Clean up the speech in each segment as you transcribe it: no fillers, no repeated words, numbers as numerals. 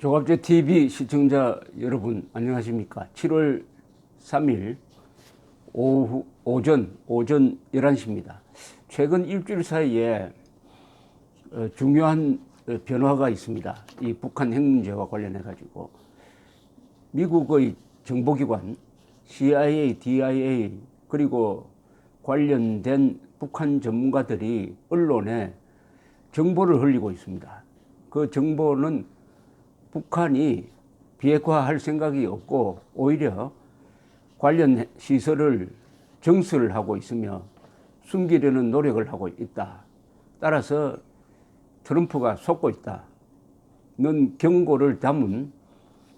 조갑제 TV 시청자 여러분 안녕하십니까? 7월 3일 오전 11시입니다. 최근 일주일 사이에 중요한 변화가 있습니다. 이 북한 핵 문제와 관련해 가지고 미국의 정보기관 CIA, DIA 그리고 관련된 북한 전문가들이 언론에 정보를 흘리고 있습니다. 그 정보는 북한이 비핵화할 생각이 없고 오히려 관련 시설을 정수를 하고 있으며 숨기려는 노력을 하고 있다. 따라서 트럼프가 속고 있다는 경고를 담은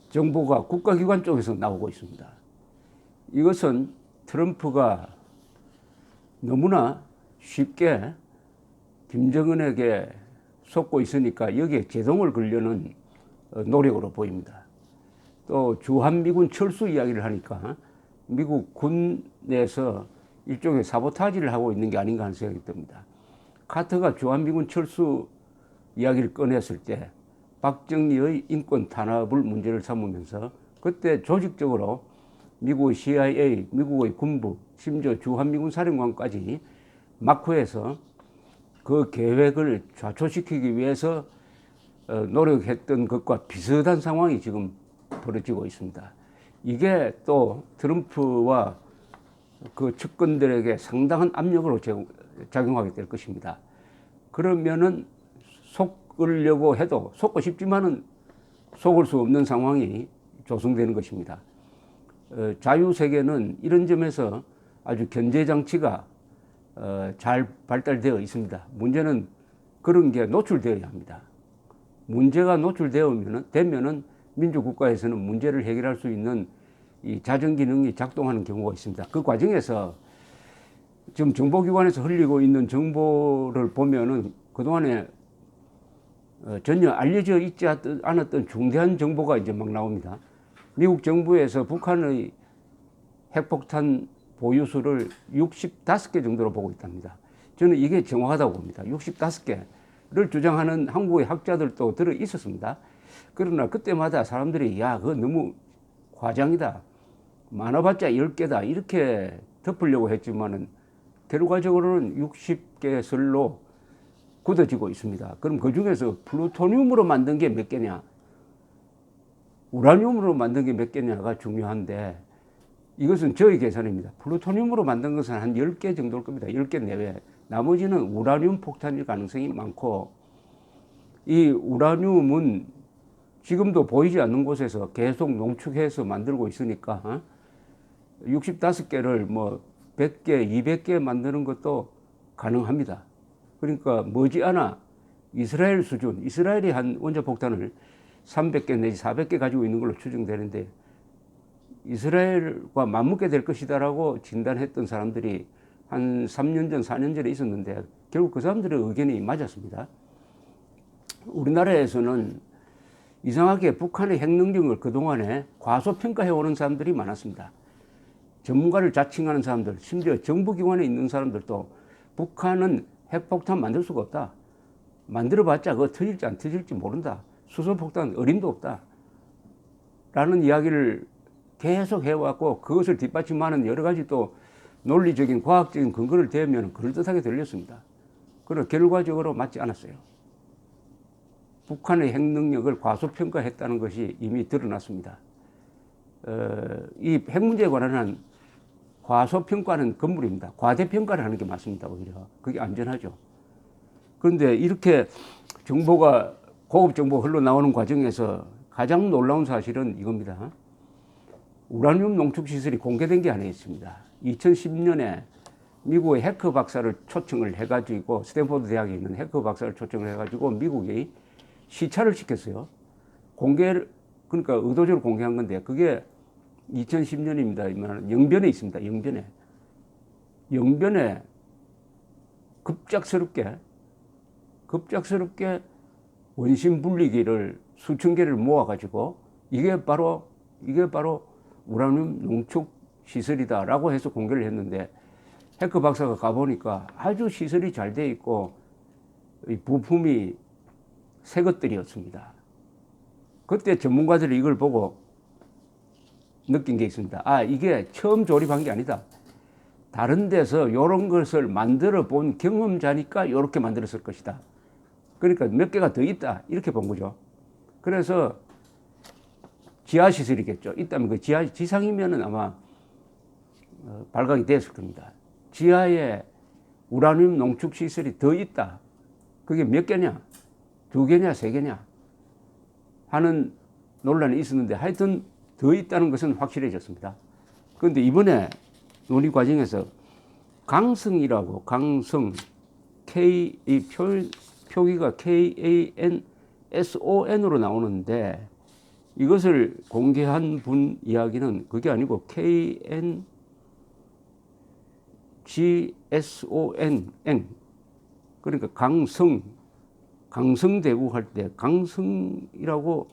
정보가 국가기관 쪽에서 나오고 있습니다. 이것은 트럼프가 너무나 쉽게 김정은에게 속고 있으니까 여기에 제동을 걸려는 노력으로 보입니다. 또 주한미군 철수 이야기를 하니까 미국 군 내에서 일종의 사보타지를 하고 있는 게 아닌가 하는 생각이 듭니다. 카터가 주한미군 철수 이야기를 꺼냈을 때 박정희의 인권 탄압을 문제를 삼으면서 그때 조직적으로 미국의 CIA, 미국의 군부, 심지어 주한미군 사령관까지 막후해서 그 계획을 좌초시키기 위해서 노력했던 것과 비슷한 상황이 지금 벌어지고 있습니다. 이게 또 트럼프와 그 측근들에게 상당한 압력으로 작용하게 될 것입니다. 그러면은 속으려고 해도 속고 싶지만은 속을 수 없는 상황이 조성되는 것입니다. 자유세계는 이런 점에서 아주 견제장치가 잘 발달되어 있습니다. 문제는 그런 게 노출되어야 합니다. 문제가 노출되면은 민주국가에서는 문제를 해결할 수 있는 이 자정기능이 작동하는 경우가 있습니다. 그 과정에서 지금 정보기관에서 흘리고 있는 정보를 보면은 그동안에 전혀 알려져 있지 않았던 중대한 정보가 이제 막 나옵니다. 미국 정부에서 북한의 핵폭탄 보유수를 65개 정도로 보고 있답니다. 저는 이게 정확하다고 봅니다. 65개를 주장하는 한국의 학자들도 들어 있었습니다. 그러나 그때마다 사람들이 야, 그거 너무 과장이다. 많아봤자 10개다. 이렇게 덮으려고 했지만은 결과적으로는 60개 설로 굳어지고 있습니다. 그럼 그 중에서 플루토늄으로 만든 게 몇 개냐? 우라늄으로 만든 게 몇 개냐가 중요한데 이것은 저희 계산입니다. 플루토늄으로 만든 것은 한 10개 정도일 겁니다. 10개 내외. 나머지는 우라늄 폭탄일 가능성이 많고 이 우라늄은 지금도 보이지 않는 곳에서 계속 농축해서 만들고 있으니까 65개를 뭐 100개, 200개 만드는 것도 가능합니다. 그러니까 머지않아 이스라엘 수준, 이스라엘이 한 원자폭탄을 300개 내지 400개 가지고 있는 걸로 추정되는데 이스라엘과 맞먹게 될 것이다라고 진단했던 사람들이 한 3년 전, 4년 전에 있었는데 결국 그 사람들의 의견이 맞았습니다. 우리나라에서는 이상하게 북한의 핵 능력을 그동안에 과소평가해오는 사람들이 많았습니다. 전문가를 자칭하는 사람들, 심지어 정부기관에 있는 사람들도 북한은 핵폭탄 만들 수가 없다. 만들어봤자 그거 터질지 안 터질지 모른다. 수소폭탄 어림도 없다. 라는 이야기를 계속 해왔고 그것을 뒷받침하는 여러 가지 또 논리적인 과학적인 근거를 대면 그럴듯하게 들렸습니다. 그러나 결과적으로 맞지 않았어요. 북한의 핵 능력을 과소평가했다는 것이 이미 드러났습니다. 이 핵 문제에 관한 과소평가는 건물입니다. 과대평가를 하는 게 맞습니다. 오히려 그게 안전하죠. 그런데 이렇게 정보가 고급 정보가 흘러나오는 과정에서 가장 놀라운 사실은 이겁니다. 우라늄 농축 시설이 공개된 게 아니었습니다. 2010년에 미국의 해커 박사를 초청을 해가지고 스탠포드 대학에 있는 해커 박사를 초청을 해가지고 미국이 시찰을 시켰어요. 그러니까 의도적으로 공개한 건데 그게 2010년입니다. 영변에 있습니다. 영변에 급작스럽게 원심 분리기를 수천 개를 모아가지고 이게 바로 우라늄 농축 시설이다라고 해서 공개를 했는데 해커 박사가 가보니까 아주 시설이 잘 돼 있고 부품이 새 것들이었습니다. 그때 전문가들이 이걸 보고 느낀 게 있습니다. 아, 이게 처음 조립한 게 아니다. 다른 데서 이런 것을 만들어 본 경험자니까 이렇게 만들었을 것이다. 그러니까 몇 개가 더 있다. 이렇게 본 거죠. 그래서 지하시설이겠죠. 있다면 그 지상이면은 아마 발각이 됐을 겁니다. 지하에 우라늄 농축 시설이 더 있다. 그게 몇 개냐? 2개냐, 3개냐? 하는 논란이 있었는데 하여튼 더 있다는 것은 확실해졌습니다. 그런데 이번에 논의 과정에서 강성이라고, 강성, 이 표기가 KANSON으로 나오는데 이것을 공개한 분 이야기는 그게 아니고 KNGSON, 그러니까 강성대국 할 때 강성이라고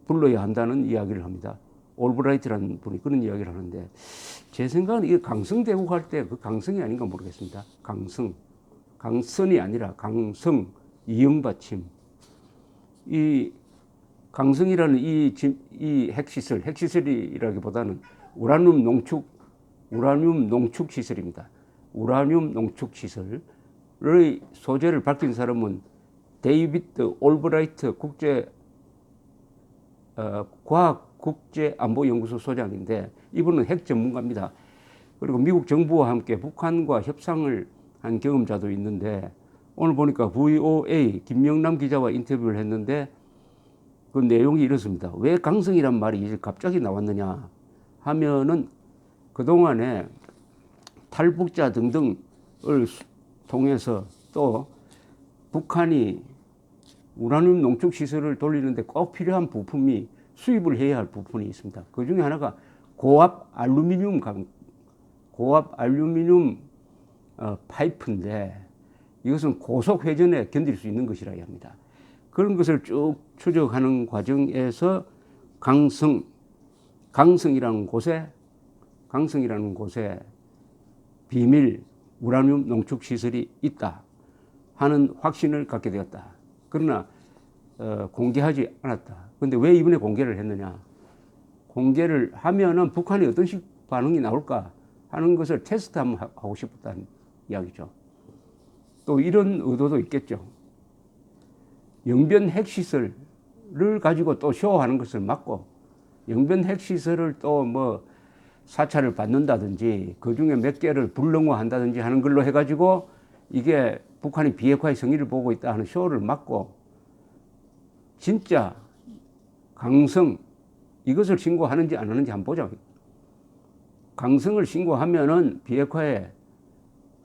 불러야 한다는 이야기를 합니다. 올브라이트라는 분이 그런 이야기를 하는데 제 생각은 이게 강성대국 할 때 그 강성이 아닌가 모르겠습니다. 강선이 아니라 강성, 이응받침. 이 강성이라는 이 핵시설이라기보다는 우라늄 농축 시설입니다. 우라늄 농축 시설의 소재를 밝힌 사람은 데이비드 올브라이트 과학국제안보연구소 소장인데 이분은 핵 전문가입니다. 그리고 미국 정부와 함께 북한과 협상을 한 경험자도 있는데 오늘 보니까 VOA 김명남 기자와 인터뷰를 했는데 그 내용이 이렇습니다. 왜 강성이란 말이 이제 갑자기 나왔느냐 하면은 그동안에 탈북자 등등을 통해서 또 북한이 우라늄 농축 시설을 돌리는데 꼭 필요한 부품이 수입을 해야 할 부품이 있습니다. 그 중에 하나가 고압 알루미늄 파이프인데 이것은 고속 회전에 견딜 수 있는 것이라야 합니다. 그런 것을 쭉 추적하는 과정에서 강성이라는 곳에 비밀 우라늄 농축 시설이 있다 하는 확신을 갖게 되었다. 그러나 공개하지 않았다. 그런데 왜 이번에 공개를 했느냐? 공개를 하면은 북한이 어떤 식 반응이 나올까 하는 것을 테스트 한번 하고 싶었다는 이야기죠. 또 이런 의도도 있겠죠. 영변 핵시설을 가지고 또 쇼하는 것을 막고 영변 핵시설을 또 뭐 사찰을 받는다든지 그 중에 몇 개를 불능화한다든지 하는 걸로 해가지고 이게 북한이 비핵화의 성의를 보고 있다 하는 쇼를 막고 진짜 강성 이것을 신고하는지 안 하는지 한번 보자. 강성을 신고하면은 비핵화에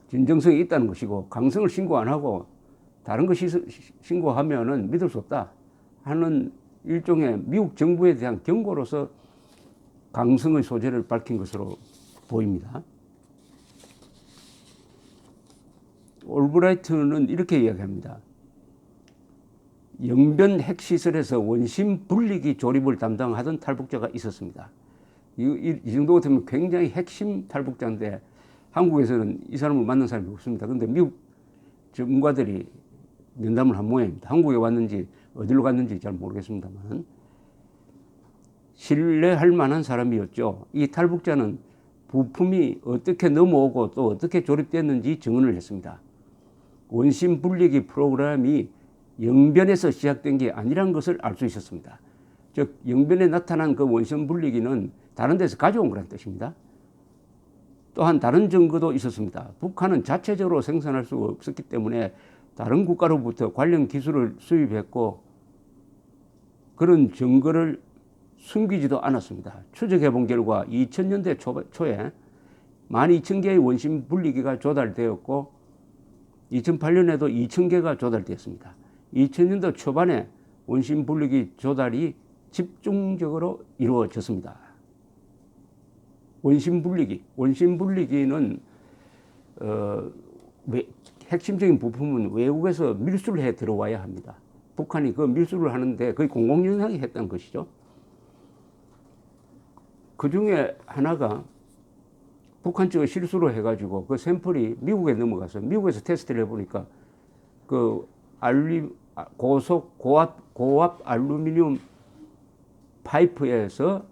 진정성이 있다는 것이고 강성을 신고 안 하고 다른 거 신고하면은 믿을 수 없다 하는 일종의 미국 정부에 대한 경고로서 강성의 소재를 밝힌 것으로 보입니다. 올브라이트는 이렇게 이야기합니다. 영변 핵시설에서 원심 분리기 조립을 담당하던 탈북자가 있었습니다. 이 정도 같으면 굉장히 핵심 탈북자인데 한국에서는 이 사람을 만난 사람이 없습니다. 그런데 미국 전문가들이 면담을 한 모양입니다. 한국에 왔는지 어디로 갔는지 잘 모르겠습니다만 신뢰할 만한 사람이었죠. 이 탈북자는 부품이 어떻게 넘어오고 또 어떻게 조립됐는지 증언을 했습니다. 원심 분리기 프로그램이 영변에서 시작된 게 아니란 것을 알 수 있었습니다. 즉 영변에 나타난 그 원심 분리기는 다른 데서 가져온 거란 뜻입니다. 또한 다른 증거도 있었습니다. 북한은 자체적으로 생산할 수 없었기 때문에 다른 국가로부터 관련 기술을 수입했고 그런 증거를 숨기지도 않았습니다. 추적해 본 결과 2000년대 초에 12,000개의 원심 분리기가 조달되었고 2008년에도 2,000개가 조달되었습니다. 2000년도 초반에 원심 분리기 조달이 집중적으로 이루어졌습니다. 원심 분리기는 핵심적인 부품은 외국에서 밀수를 해 들어와야 합니다. 북한이 그 밀수를 하는데 거의 공공연하게 했다는 것이죠. 그 중에 하나가 북한 측의 실수로 해가지고 그 샘플이 미국에 넘어가서 미국에서 테스트를 해보니까 그 고속 고압 알루미늄 파이프에서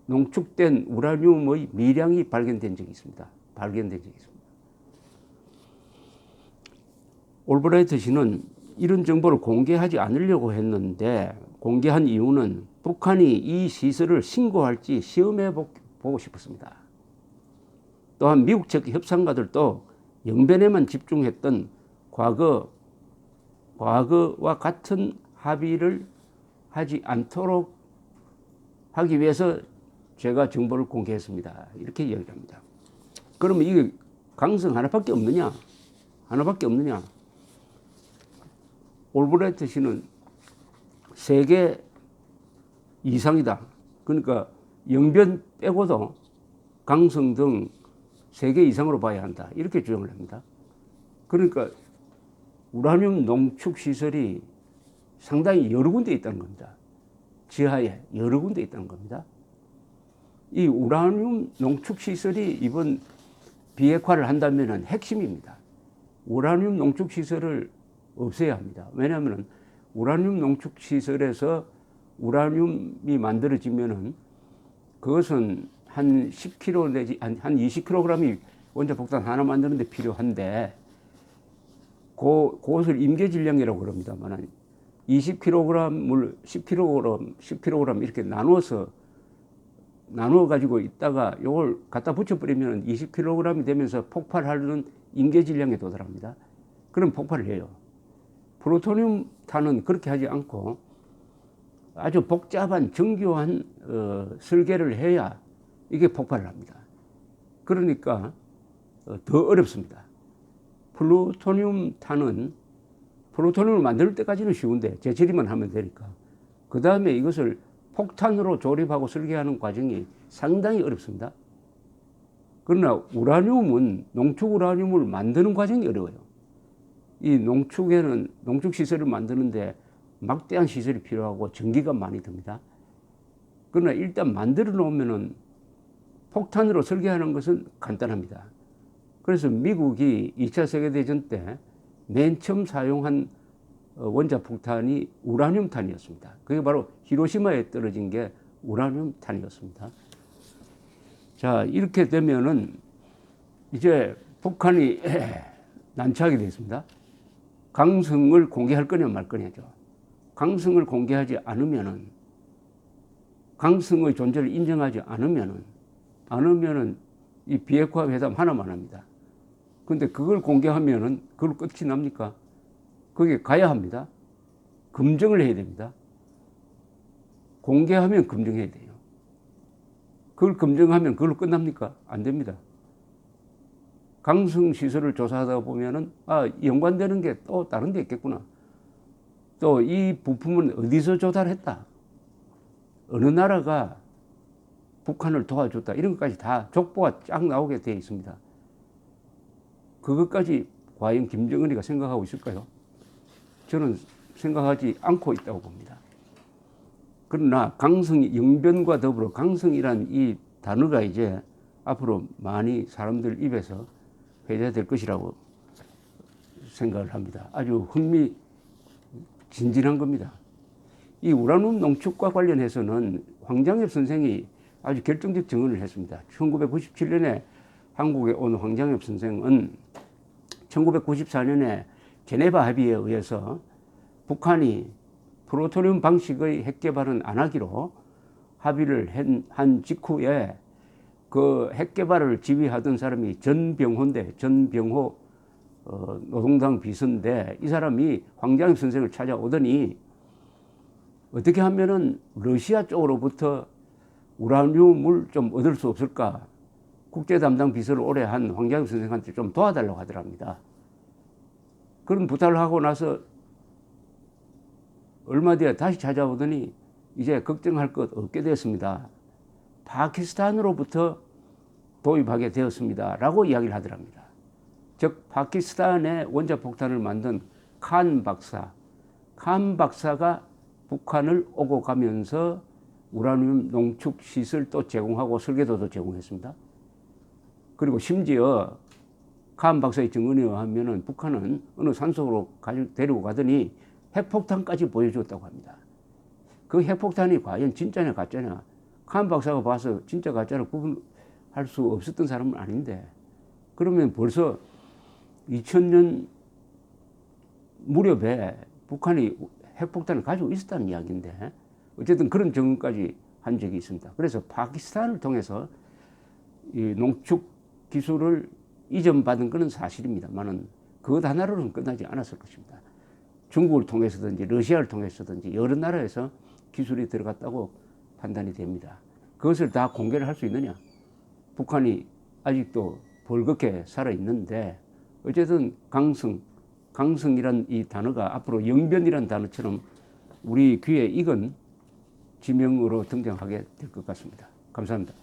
농축된 우라늄의 미량이 발견된 적이 있습니다. 올브라이트 씨는 이런 정보를 공개하지 않으려고 했는데 공개한 이유는 북한이 이 시설을 신고할지 시험해 보고 싶었습니다. 또한 미국 측 협상가들도 영변에만 집중했던 과거와 같은 합의를 하지 않도록 하기 위해서 제가 정보를 공개했습니다. 이렇게 이야기합니다. 그러면 이게 가능성 하나밖에 없느냐? 올브라이트 씨는 3개 이상이다. 그러니까 영변 빼고도 강성 등 3개 이상으로 봐야 한다. 이렇게 주장을 합니다. 그러니까 우라늄 농축 시설이 상당히 여러 군데 있다는 겁니다. 지하에 여러 군데 있다는 겁니다. 이 우라늄 농축 시설이 이번 비핵화를 한다면 핵심입니다. 우라늄 농축 시설을 없애야 합니다. 왜냐하면 우라늄 농축 시설에서 우라늄이 만들어지면은 그것은 한 10kg 내지 한 20kg이 원자 폭탄 하나 만드는 데 필요한데 그것을 임계 질량이라고 그럽니다만 20kg을 10kg 이렇게 나누어 가지고 있다가 이걸 갖다 붙여버리면 20kg이 되면서 폭발하는 임계 질량에 도달합니다. 그럼 폭발을 해요. 플루토늄 탄은 그렇게 하지 않고 아주 복잡한 정교한 설계를 해야 이게 폭발을 합니다. 그러니까 더 어렵습니다. 플루토늄 탄은 플루토늄을 만들 때까지는 쉬운데 재처리만 하면 되니까 그 다음에 이것을 폭탄으로 조립하고 설계하는 과정이 상당히 어렵습니다. 그러나 우라늄은 농축 우라늄을 만드는 과정이 어려워요. 이 농축 시설을 만드는데 막대한 시설이 필요하고 전기가 많이 듭니다. 그러나 일단 만들어 놓으면은 폭탄으로 설계하는 것은 간단합니다. 그래서 미국이 2차 세계대전 때 맨 처음 사용한 원자폭탄이 우라늄탄이었습니다. 그게 바로 히로시마에 떨어진 게 우라늄탄이었습니다. 자, 이렇게 되면은 이제 북한이 난처하게 되었습니다. 강성을 공개할 거냐 말 거냐죠. 강성을 공개하지 않으면은 강성의 존재를 인정하지 않으면은 이 비핵화 회담 하나만 합니다. 근데 그걸 공개하면은 그걸 끝이 납니까? 거기에 가야 합니다. 검증을 해야 됩니다. 공개하면 검증해야 돼요. 그걸 검증하면 그걸로 끝납니까? 안 됩니다. 강성 시설을 조사하다 보면은 연관되는 게 또 다른 데 있겠구나. 또 이 부품은 어디서 조달했다. 어느 나라가 북한을 도와줬다. 이런 것까지 다 족보가 쫙 나오게 되어 있습니다. 그것까지 과연 김정은이가 생각하고 있을까요? 저는 생각하지 않고 있다고 봅니다. 그러나 강성이 영변과 더불어 강성이란 이 단어가 이제 앞으로 많이 사람들 입에서 회자될 것이라고 생각을 합니다. 아주 흥미진진한 겁니다. 이 우라늄 농축과 관련해서는 황장엽 선생이 아주 결정적 증언을 했습니다. 1997년에 한국에 온 황장엽 선생은 1994년에 제네바 합의에 의해서 북한이 플루토늄 방식의 핵 개발은 안 하기로 합의를 한 직후에 그 핵 개발을 지휘하던 사람이 전병호 노동당 비서인데 이 사람이 황장엽 선생을 찾아오더니 어떻게 하면은 러시아 쪽으로부터 우라늄을 좀 얻을 수 없을까? 국제 담당 비서를 오래 한 황장엽 선생한테 좀 도와달라고 하더랍니다. 그런 부탁을 하고 나서 얼마 뒤에 다시 찾아오더니 이제 걱정할 것 없게 되었습니다. 파키스탄으로부터 도입하게 되었습니다. 라고 이야기를 하더랍니다. 즉 파키스탄에 원자폭탄을 만든 칸 박사가 북한을 오고 가면서 우라늄 농축 시설도 제공하고 설계도도 제공했습니다. 그리고 심지어 카한 박사의 증언에 의하면은 북한은 어느 산속으로 데리고 가더니 핵폭탄까지 보여주었다고 합니다. 그 핵폭탄이 과연 진짜냐 가짜냐, 카한 박사가 봐서 진짜 가짜를 구분할 수 없었던 사람은 아닌데, 그러면 벌써 2000년 무렵에 북한이 핵폭탄을 가지고 있었다는 이야기인데, 어쨌든 그런 증언까지 한 적이 있습니다. 그래서 파키스탄을 통해서 이 농축 기술을 이전받은 것은 사실입니다만은 그것 하나로는 끝나지 않았을 것입니다. 중국을 통해서든지 러시아를 통해서든지 여러 나라에서 기술이 들어갔다고 판단이 됩니다. 그것을 다 공개를 할 수 있느냐? 북한이 아직도 벌겋게 살아있는데, 어쨌든 강성이란 이 단어가 앞으로 영변이란 단어처럼 우리 귀에 익은 지명으로 등장하게 될 것 같습니다. 감사합니다.